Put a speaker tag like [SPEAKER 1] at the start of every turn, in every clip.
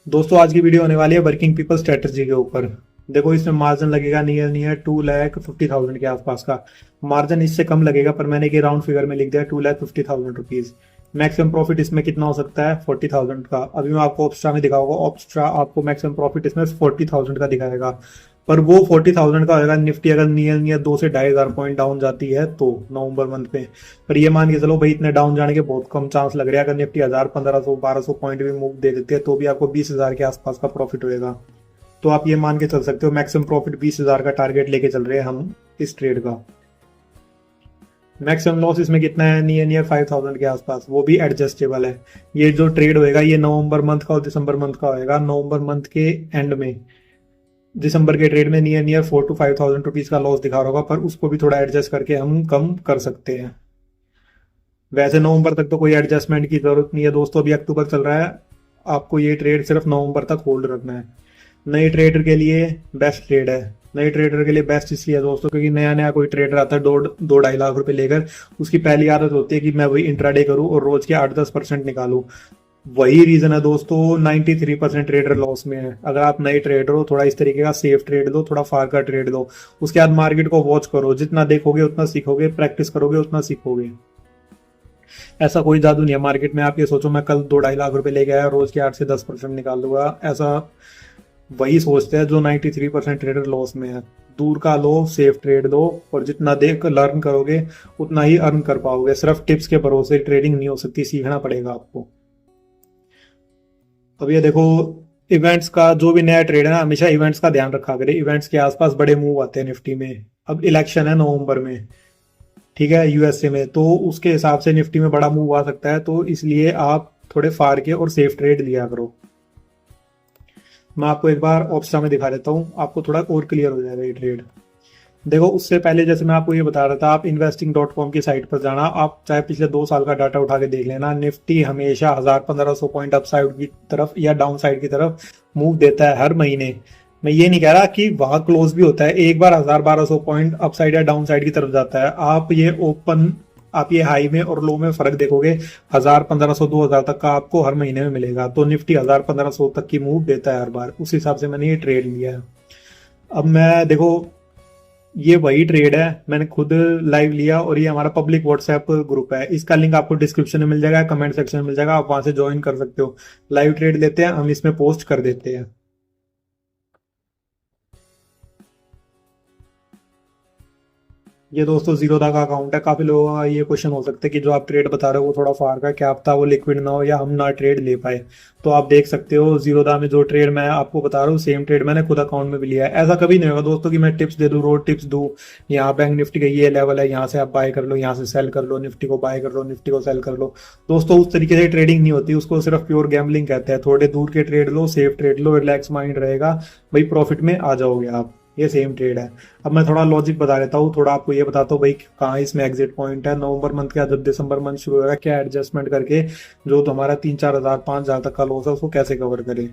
[SPEAKER 1] दोस्तों आज की वीडियो होने वाली है वर्किंग पीपल स्ट्रेटजी के ऊपर। देखो इसमें मार्जिन लगेगा नियर नियर 2,50,000 के आसपास का। मार्जिन इससे कम लगेगा पर मैंने ये राउंड फिगर में लिख दिया 2,50,000 रुपीज। मैक्सिमम प्रॉफिट इसमें कितना हो सकता है 40,000 का। अभी मैं आपको ऑप्स्ट्रा में दिखाऊंगा, ऑप्स्ट्रा आपको मैक्सिमम प्रॉफिट इसमें 40,000 का दिखाएगा। पर वो 40,000 का होगा निफ्टी अगर नियर नियर 2 से 2,500 पॉइंट डाउन जाती है तो नवंबर मंथ में। पर ये मान के चलो भाई इतने डाउन जाने के बहुत कम चांस लग रहे हैं। अगर निफ्टी 1,000 1,500 1,200 पॉइंट भी मूव दे देते हैं तो भी आपको 20,000 के आसपास का प्रॉफिट होएगा। तो आप ये मान के चल सकते हो मैक्सिमम प्रॉफिट 20,000 का टारगेट लेके चल रहे हैं हम इस ट्रेड का। मैक्सिमम लॉस इसमें कितना है नियर नियर 5,000 के आसपास, वो भी एडजस्टेबल है। ये जो ट्रेड होएगा ये नवंबर मंथ का और दिसंबर मंथ का होएगा। नवंबर मंथ के एंड में दिसंबर के ट्रेड में नियर नियर 4 to 5,000 रुपीज का लॉस दिखा रहा होगा, पर उसको भी थोड़ा एडजस्ट करके हम कम कर सकते हैं। वैसे नवंबर तक तो कोई एडजस्टमेंट की जरूरत नहीं है दोस्तों, अभी अक्टूबर चल रहा है। आपको ये ट्रेड सिर्फ नवंबर तक होल्ड रखना है। नए ट्रेडर के लिए बेस्ट ट्रेड है। नए ट्रेडर के लिए बेस्ट इसलिए है दोस्तों क्योंकि नया नया कोई ट्रेडर आता है 2-2.5 लाख रुपए लेकर। उसकी पहली आदत होती है कि मैं वही इंट्राडे करूं और रोज के 8-10% निकालूं। वही रीजन है दोस्तों 93% ट्रेडर लॉस में है। अगर आप नए ट्रेडर हो थोड़ा इस तरीके का सेफ ट्रेड लो, थोड़ा फार का ट्रेड लो। उसके बाद मार्केट को वॉच करो, जितना देखोगे उतना सीखोगे, प्रैक्टिस करोगे उतना सीखोगे। ऐसा कोई जादू नहीं है मार्केट में। आप ये सोचो मैं कल 2-2.5 लाख रुपए ले गया रोज के 8 से 10% निकाल लूंगा, ऐसा वही सोचते हैं जो 93% ट्रेडर लॉस में है। दूर का लो, सेफ ट्रेड लो और जितना देख लर्न करोगे उतना ही अर्न कर पाओगे। सिर्फ टिप्स के भरोसे ट्रेडिंग नहीं हो सकती, सीखना पड़ेगा आपको। अब ये देखो इवेंट्स का जो भी नया ट्रेड है ना हमेशा इवेंट्स का ध्यान रखा करे। इवेंट्स के आसपास बड़े मूव आते हैं निफ्टी में। अब इलेक्शन है नवंबर में, ठीक है, यूएसए में, तो उसके हिसाब से निफ्टी में बड़ा मूव आ सकता है। तो इसलिए आप थोड़े फार के और सेफ ट्रेड लिया करो। मैं आपको एक बार ऑप्शा में दिखा देता हूँ, आपको थोड़ा और क्लियर हो जाएगा ये ट्रेड। देखो उससे पहले जैसे मैं आपको ये बता रहा था, आप investing.com की साइट पर जाना। आप चाहे पिछले 2 साल का डाटा उठा के देख लेना। निफ्टी हमेशा 1,000-1,500 पॉइंट अपसाइड की तरफ या डाउन साइड की तरफ मूव देता है हर महीने। मैं ये नहीं कह रहा कि वहां क्लोज भी होता है, एक बार 1,000-1,200 पॉइंट अपसाइड या डाउन साइड की तरफ जाता है। आप ये हाई में और लो में फर्क देखोगे, 1,000, 1,500, 2,000 तक का आपको हर महीने में मिलेगा। तो निफ्टी 1,000-1,500 तक की मूव देता है हर बार, उस हिसाब से मैंने ये ट्रेड लिया है। अब मैं देखो ये वही ट्रेड है, मैंने खुद लाइव लिया और ये हमारा पब्लिक व्हाट्सएप ग्रुप है। इसका लिंक आपको डिस्क्रिप्शन में मिल जाएगा, कमेंट सेक्शन में मिल जाएगा, आप वहां से ज्वाइन कर सकते हो। लाइव ट्रेड लेते हैं हम, इसमें पोस्ट कर देते हैं। ये दोस्तों जीरोधा का अकाउंट है। काफी लोगों का ये क्वेश्चन हो सकता है कि जो आप ट्रेड बता रहे हो वो थोड़ा फार का, क्या पता वो लिक्विड ना हो या हम ना ट्रेड ले पाए। तो आप देख सकते हो जीरोधा में जो ट्रेड मैं आपको बता रहा हूँ सेम ट्रेड मैंने खुद अकाउंट में भी लिया है। ऐसा कभी नहीं होगा दोस्तों कि मैं टिप्स दे दूं, रोड टिप्स दूं। यहाँ बैंक निफ्टी का ये लेवल है, यहाँ से आप बाय कर लो, यहाँ से सेल कर लो, निफ्टी को बाय कर लो, निफ्टी को सेल कर लो। दोस्तों उस तरीके से ट्रेडिंग नहीं होती, उसको सिर्फ प्योर गैम्बलिंग कहते हैं। थोड़े दूर के ट्रेड लो, सेफ ट्रेड लो, रिलैक्स माइंड रहेगा, भाई प्रॉफिट में आ जाओगे आप। ये सेम ट्रेड है। अब मैं थोड़ा लॉजिक बता देता हूँ, थोड़ा आपको ये बताता हूँ भाई कहाँ इसमें एग्जिट पॉइंट है। नवंबर मंथ का जब दिसंबर मंथ शुरू होगा क्या एडजस्टमेंट करके जो हमारा 3-4 हजार 5,000 तक का लॉस है उसको कैसे कवर करें।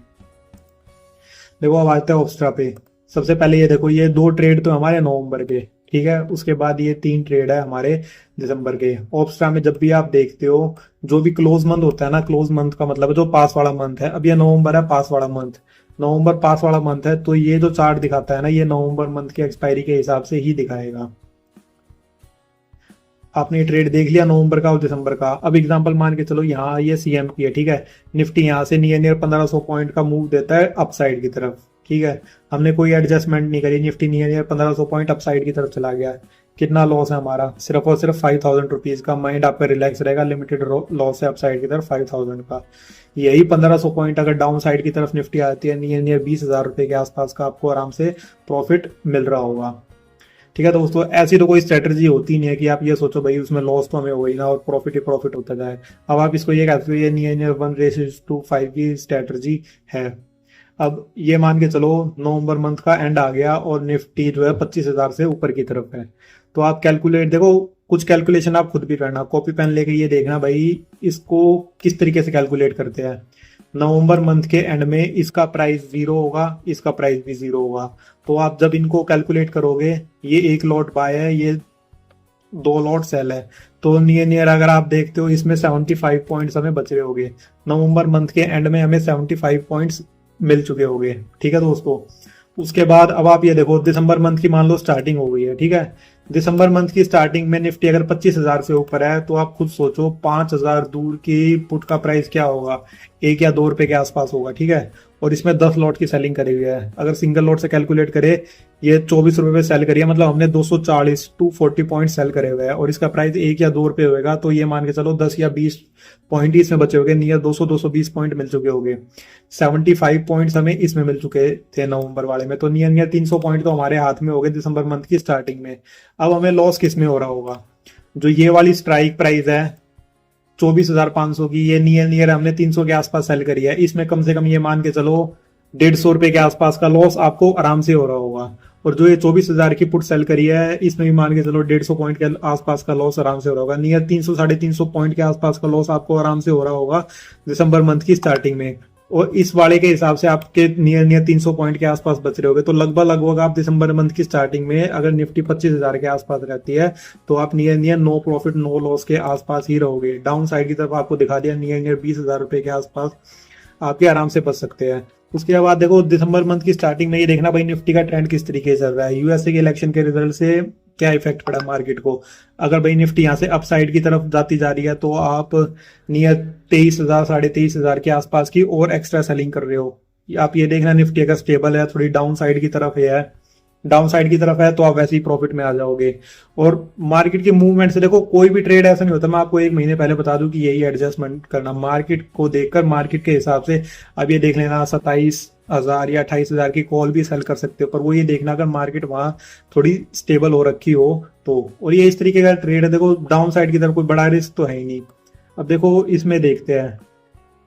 [SPEAKER 1] देखो अब आते हैं ऑप्स्ट्रा पे। सबसे पहले ये देखो ये 2 ट्रेड तो हमारे नवंबर के, ठीक है, उसके बाद ये 3 ट्रेड है हमारे दिसंबर के। ऑप्स्ट्रा में जब भी आप देखते हो जो भी क्लोज मंथ होता है ना, क्लोज मंथ का मतलब है जो पास वाला मंथ है। अब ये नवंबर है, पास वाला मंथ, नवंबर पास वाला मंथ है, तो ये जो चार्ट दिखाता है ना ये नवंबर मंथ की एक्सपायरी के हिसाब से ही दिखाएगा। आपने ये ट्रेड देख लिया नवंबर का और दिसंबर का। अब एग्जांपल मान के चलो यहाँ ये सीएम की है, ठीक है, निफ्टी यहाँ से नियर नियर 1,500 पॉइंट का मूव देता है अपसाइड की तरफ, ठीक है। हमने कोई एडजस्टमेंट नहीं करी, Nifty near near 1,500 point upside की तरफ चला गया है। कितना लॉस है हमारा, सिर्फ और सिर्फ 5,000 रुपीज का। माइंड आपका रिलैक्स रहेगा, लिमिटेड लॉस है अपसाइड की तरफ 5,000 का। यही 1,500 पॉइंट अगर डाउन साइड की तरफ निफ्टी आती है नियर नियर 20,000 रुपए के आसपास का आपको आराम से प्रॉफिट मिल रहा होगा। ठीक है दोस्तों, ऐसी तो कोई स्ट्रेटजी होती नहीं है कि आप ये सोचो भाई उसमें लॉस तो हमें हो ही ना और प्रॉफिट ही प्रॉफिट होता जाए। अब आप इसको ये कहते हो ये नियर नियर 1:5 की स्ट्रेटजी है। अब ये मान के चलो नवंबर मंथ का एंड आ गया और निफ्टी जो है 25,000 से ऊपर की तरफ है। तो आप कैलकुलेट देखो, कुछ कैलकुलेशन आप खुद भी करना, कॉपी पेन लेके ये देखना भाई इसको किस तरीके से कैलकुलेट करते हैं। नवंबर मंथ के एंड में इसका प्राइस 0 होगा, इसका प्राइस भी 0 होगा। तो आप जब इनको कैलकुलेट करोगे, ये एक लॉट बाय है, ये 2 लॉट सेल है, तो नियर नियर अगर आप देखते हो इसमें 75 पॉइंट्स हमें बच रहे होंगे। नवंबर मंथ के एंड में हमें 75 पॉइंट्स मिल चुके होंगे। ठीक है दोस्तों, उसके बाद अब आप ये देखो, दिसंबर मंथ की मान लो स्टार्टिंग हो गई है। ठीक है, दिसंबर मंथ की स्टार्टिंग में निफ्टी अगर 25,000 से ऊपर है तो आप खुद सोचो 5,000 दूर की पुट का प्राइस क्या होगा, 1 या 2 रुपए के आसपास होगा। ठीक है, और इसमें 10 लॉट की सेलिंग करी हुई है। अगर सिंगल लॉट से कैलकुलेट करे, ये 24 रुपए पे सेल करी है, मतलब हमने 240 टू 40 पॉइंट सेल करे हुए हैं और इसका प्राइस 1 या 2 रुपए होगा, तो ये मान के चलो 10 या 20 पॉइंट ही इसमें बचे होंगे। नियर 200-220 पॉइंट मिल चुके होंगे। 75 पॉइंट्स हमें इसमें मिल चुके थे नवंबर वाले में, तो नियर 300 पॉइंट तो हमारे हाथ में हो गए दिसंबर मंथ की स्टार्टिंग में। अब हमें लॉस किस में हो रहा होगा, जो ये वाली स्ट्राइक प्राइस है 24,500 की, ये नियर हमने 300 के आसपास सेल करी है, इसमें कम से कम ये मान के चलो 150 रुपए के आसपास का लॉस आपको आराम से हो रहा होगा। और जो ये 24,000 की पुट सेल करी है, इसमें भी मान के चलो 150 पॉइंट के आसपास का लॉस आराम से हो रहा होगा। नियर 300-350 पॉइंट के आसपास का लॉस आपको आराम से हो रहा होगा दिसंबर मंथ की स्टार्टिंग में। और इस वाले के हिसाब से आपके नियर 300 पॉइंट के आसपास बच रहे होगे, तो लगभग आप दिसंबर मंथ की स्टार्टिंग में अगर निफ्टी 25,000 के आसपास रहती है तो आप near no profit no loss के आसपास ही रहोगे। डाउन साइड की तरफ आपको दिखा दिया, नियर 20,000 रुपए के आसपास आपके आराम से बच सकते हैं। उसके बाद देखो दिसंबर मंथ की स्टार्टिंग में ये देखना भाई निफ्टी का ट्रेंड किस तरीके से चल रहा है, यूएसए के इलेक्शन के रिजल्ट से क्या इफेक्ट पड़ा मार्केट को। अगर भाई निफ्टी यहाँ से अपसाइड की तरफ जाती जा रही है तो आप नियर 23,000 23,500 के आसपास की और एक्स्ट्रा सेलिंग कर रहे हो। आप ये देखना निफ्टी अगर स्टेबल है, थोड़ी डाउन साइड की तरफ है, डाउन साइड की तरफ है तो आप वैसे ही प्रॉफिट में आ जाओगे। और मार्केट के मूवमेंट से देखो, कोई भी ट्रेड ऐसा नहीं होता, मैं आपको 1 महीने पहले बता दूं कि यही एडजस्टमेंट करना, मार्केट को देखकर मार्केट के हिसाब से। अब ये देख लेना 27,000 या 28,000 की कॉल भी सेल कर सकते हो, पर वो ये देखना अगर मार्केट वहां थोड़ी स्टेबल हो रखी हो तो। और ये इस तरीके का ट्रेड है, देखो डाउन साइड की तरफ कोई बड़ा रिस्क तो है ही नहीं। अब देखो इसमें देखते हैं,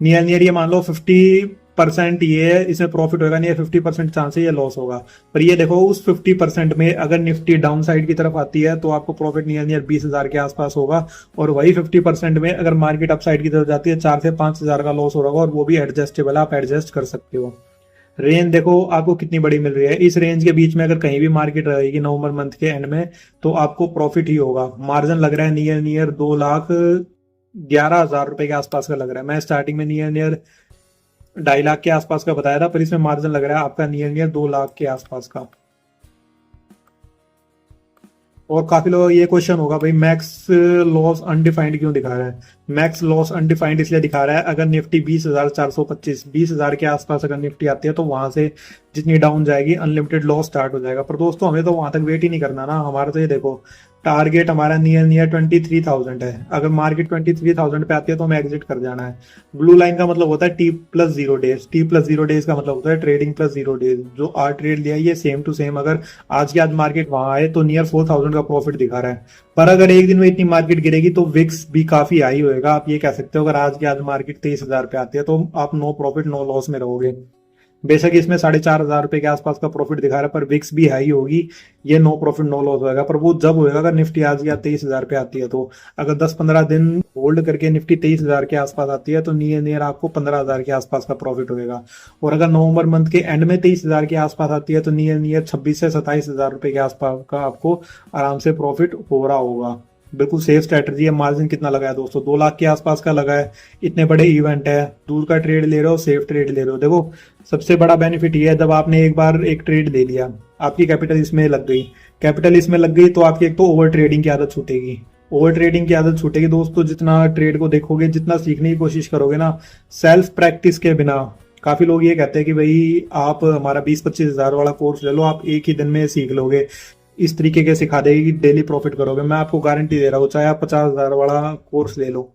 [SPEAKER 1] नियर ये मान लो 50% ये है, इसमें प्रॉफिट होगा, नहीं 50% चांस है ये लॉस होगा। पर ये देखो उस 50% में अगर निफ्टी डाउन साइड की तरफ आती है तो आपको प्रॉफिट नियर 20,000 के आसपास होगा। और वही 50% में अगर मार्केट अप साइड की तरफ जाती है 4 से 5,000 का लॉस हो रहा होगा, और वो भी एडजस्टेबल, आप एडजस्ट कर सकते हो। रेंज देखो आपको कितनी बड़ी मिल रही है, इस रेंज के बीच में अगर कहीं भी मार्केट रहेगी नवंबर मंथ के एंड में तो आपको प्रॉफिट ही होगा। मार्जिन लग रहा है नियर 2,11,000 रुपए के आसपास का लग रहा है। मैं स्टार्टिंग में नियर 2.5 लाख के आसपास का बताया था, पर इसमें मार्जिन लग रहा है आपका नियर 2 लाख के आसपास का। और काफी लोग ये क्वेश्चन होगा भाई मैक्स लॉस अनडिफाइंड क्यों दिखा रहा है। मैक्स लॉस अनडिफाइंड इसलिए दिखा रहा है, अगर निफ्टी 20,425 20,000 के आसपास अगर निफ्टी आती है तो वहां से जितनी डाउन जाएगी अनलिमिटेड लॉस स्टार्ट हो जाएगा। पर दोस्तों हमें तो वहां तक वेट ही नहीं करना ना, हमारा तो ये देखो टारगेट हमारा नियर 23,000 है। अगर मार्केट 23,000 पे आती है तो हमें एग्जिट कर जाना है। ब्लू लाइन का मतलब होता है T+0 डेज, T+0 डेज का मतलब होता है ट्रेडिंग प्लस 0 डेज। जो आज ट्रेड लिया ये सेम टू सेम, अगर आज की आज मार्केट वहां आए तो नियर 4,000 का प्रॉफिट दिखा रहा है। पर अगर एक दिन में इतनी मार्केट गिरेगी तो विक्स भी काफी हाई होएगा। आप ये कह सकते हो अगर आज की आज मार्केट 23,000 पे आती है तो आप नो प्रॉफिट नो लॉस में रहोगे। बेशक इसमें 4,500 रुपए के आसपास का प्रॉफिट दिखा रहा है, पर विक्स भी हाई होगी, ये नो प्रॉफिट नो लॉस होगा। पर वो जब होगा अगर निफ्टी आज या 23,000 पे आती है तो। अगर 10-15 दिन होल्ड करके निफ्टी 23,000 के आसपास आती है तो नियर आपको 15,000 के आसपास का प्रॉफिट होगा। और अगर नवंबर मंथ के एंड में 23,000 के आसपास आती है तो नियर 26 से 27,000 रुपए के आसपास का आपको आराम से प्रॉफिट हो रहा होगा। बिल्कुल सेफ स्ट्रेटजी है। मार्जिन कितना लगा है दोस्तों, 2 लाख के आसपास का लगा है। इतने बड़े इवेंट है, दूर का ट्रेड ले रहे हो, सेफ ट्रेड ले रहे हो। देखो सबसे बड़ा बेनिफिट ये है, जब आपने एक बार एक ट्रेड ले लिया, आपकी कैपिटल इसमें लग गई, कैपिटल इसमें लग गई तो आपकी एक तो ओवर ट्रेडिंग की आदत छूटेगी। ओवर ट्रेडिंग की आदत छूटेगी दोस्तों, जितना ट्रेड को देखोगे, जितना सीखने की कोशिश करोगे ना सेल्फ प्रैक्टिस के बिना। काफी लोग ये कहते हैं कि भाई आप हमारा 20-25 हजार वाला कोर्स ले लो, आप एक ही दिन में सीख लोगे, इस तरीके के सिखा देगी कि डेली प्रॉफिट करोगे। मैं आपको गारंटी दे रहा हूँ, चाहे आप 50,000 वाला कोर्स ले लो,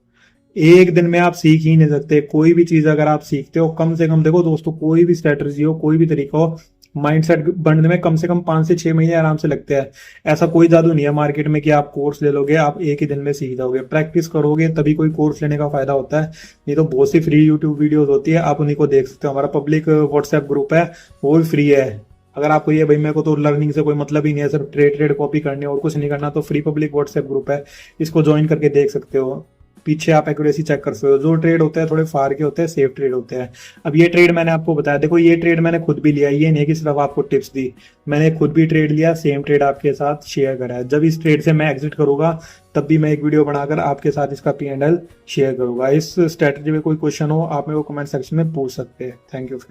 [SPEAKER 1] एक दिन में आप सीख ही नहीं सकते। कोई भी चीज अगर आप सीखते हो, कम से कम देखो दोस्तों, कोई भी स्ट्रेटजी हो, कोई भी तरीका हो, माइंडसेट बनने में कम से कम 5 से 6 महीने आराम से लगते हैं। ऐसा कोई जादू नहीं है मार्केट में कि आप कोर्स ले लोगे आप एक ही दिन में सीख जाओगे। प्रैक्टिस करोगे तभी कोई कोर्स लेने का फायदा होता है, नहीं तो बहुत सी फ्री यूट्यूब वीडियोस होती है, आप उन्हीं को देख सकते हो। हमारा पब्लिक व्हाट्सएप ग्रुप है, वो भी फ्री है। अगर आपको ये भाई मेरे को तो लर्निंग से कोई मतलब ही नहीं है, सिर्फ ट्रेड कॉपी करने और कुछ नहीं करना, तो फ्री पब्लिक व्हाट्सएप ग्रुप है, इसको ज्वाइन करके देख सकते हो। पीछे आप एक्यूरेसी चेक कर सकते हो। जो ट्रेड होते हैं थोड़े फार के होते हैं, सेफ ट्रेड होते हैं। अब ये ट्रेड मैंने आपको बताया, देखो ये ट्रेड मैंने खुद भी लिया, ये नहीं कि सिर्फ आपको टिप्स दी, मैंने खुद भी ट्रेड लिया, सेम ट्रेड आपके साथ शेयर करा है। जब इस ट्रेड से मैं एग्जिट करूंगा तब भी मैं एक वीडियो बनाकर आपके साथ इसका P&L शेयर करूंगा। इस स्ट्रेटजी में कोई क्वेश्चन हो आप मेरे को कमेंट सेक्शन में पूछ सकते हैं। Thank you friend.